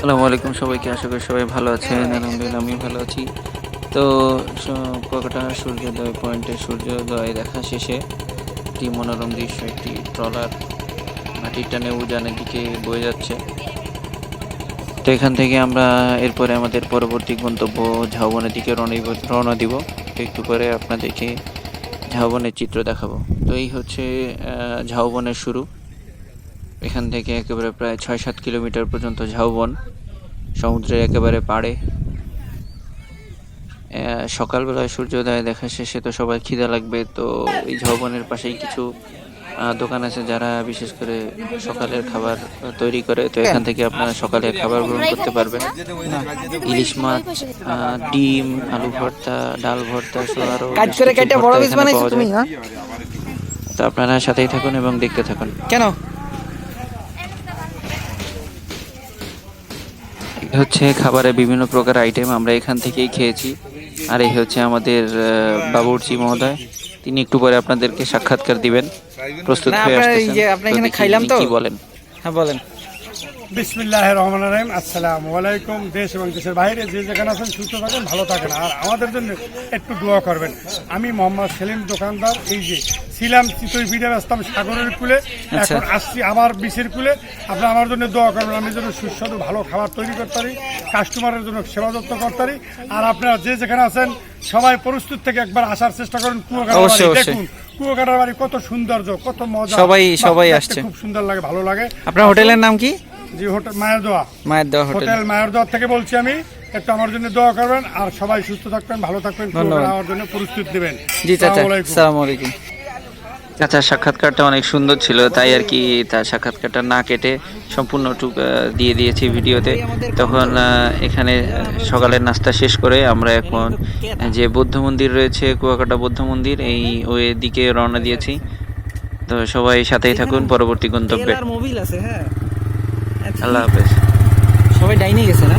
আসসালামু আলাইকুম সবাইকে, আশা করি সবাই ভালো আছেন। আলহামদুলিল্লাহ আমি ভালো আছি। তো কুয়াকাটা সূর্যোদয় পয়েন্টে সূর্যোদয় দেখা শেষে একটি মনোরম দৃশ্য, একটি ট্রলার মাটির টানে উজানের দিকে বয়ে যাচ্ছে। তো এখান থেকে আমরা এরপরে আমাদের পরবর্তী গন্তব্য ঝাউবনের দিকে রওনা দিব। তো একটু পরে আপনাদেরকে ঝাউবনের চিত্র দেখাবো। তো এই হচ্ছে ঝাউবনের শুরু। এখান থেকে একেবারে প্রায় ৬-৭ কিলোমিটার পর্যন্ত ঝাউবন, সমুদ্রের একেবারে পাড়ে। সকালবেলায় সূর্যোদয় দেখা শেষে তো সবাই খিদে লাগবে, তো এই ঝাউবনের পাশেই কিছু দোকান আছে যারা বিশেষ করে সকালের খাবার তৈরি করে। তো এখান থেকে আপনারা সকালের খাবার গ্রহণ করতে পারবেন। ইলিশ মাছ, ডিম, আলু ভর্তা, ডাল ভর্তা সহ আরো এখানে পাওয়া যায়। তো আপনারা সাথেই থাকুন এবং দেখতে থাকুন। কেন হচ্ছে খাবারের বিভিন্ন প্রকার আইটেম আমরা এখান থেকেই খেয়েছি। আর এই হচ্ছে আমাদের বাবুর্চি মহোদয়, তিনি একটু পরে আপনাদেরকে সাক্ষাৎকার দিবেন, প্রস্তুত না হয়ে আপনার আসতেছেন। আপনার তো এখানে দেখি খাইলাম উনি তো। কি বলেন। হ্যাঁ বলেন। বিসমিল্লাহির রহমানির রহিম। আসসালামু আলাইকুম। দেশ এবং দেশের বাইরে যে যেখানে আছেন সুস্থ থাকেন, ভালো থাকেন, আর আমাদের জন্য একটু দোয়া করবেন। আমি মোহাম্মদ সেলিম, দোকানদার। এই যে ছিলাম চিতই ভিড়ে আসতাম সাগরের কুলে, এখন আসছি আবার বিচের কুলে। আপনারা আমার জন্য দোয়া করবেন, আমি যেন সুস্বাদু ভালো খাবার তৈরি করতে পারি, কাস্টমারের জন্য সেবা যত্ন করতে পারি। আর আপনারা যে যেখানে আছেন সবাই প্রস্তুত থেকে একবার আসার চেষ্টা করেন। কুয়াকাটা দেখুন, কুয়াকাটার বাড়ি কত সৌন্দর্য, কত মজা। সবাই আসছে, খুব সুন্দর লাগে, ভালো লাগে। আপনার হোটেলের নাম কি? জি, হোটেল মায়ের দোয়া। হোটেল মায়ের দোয়া থেকে বলছি আমি। একটু আমার জন্য দোয়া করবেন, আর সবাই সুস্থ থাকবেন, ভালো থাকবেন, আমার জন্য প্রস্তুত দেবেন। জি চাচা, আসসালামু আলাইকুম। আচ্ছা, সাক্ষাৎকারটা অনেক সুন্দর ছিল, তাই আর কি তার সাক্ষাৎকারটা না কেটে সম্পূর্ণটুক দিয়ে দিয়েছি ভিডিওতে। তখন এখানে সকালের নাস্তা শেষ করে আমরা এখন যে বৌদ্ধ মন্দির রয়েছে, কুয়াকাটা বৌদ্ধ মন্দির, ওই দিকে রওনা দিয়েছি। তো সবাই সাথেই থাকুন পরবর্তী গন্তব্যে। মোবিল আছে। হ্যাঁ, আল্লাহ হাফেজ। সবাই ডাইনে গেছে না?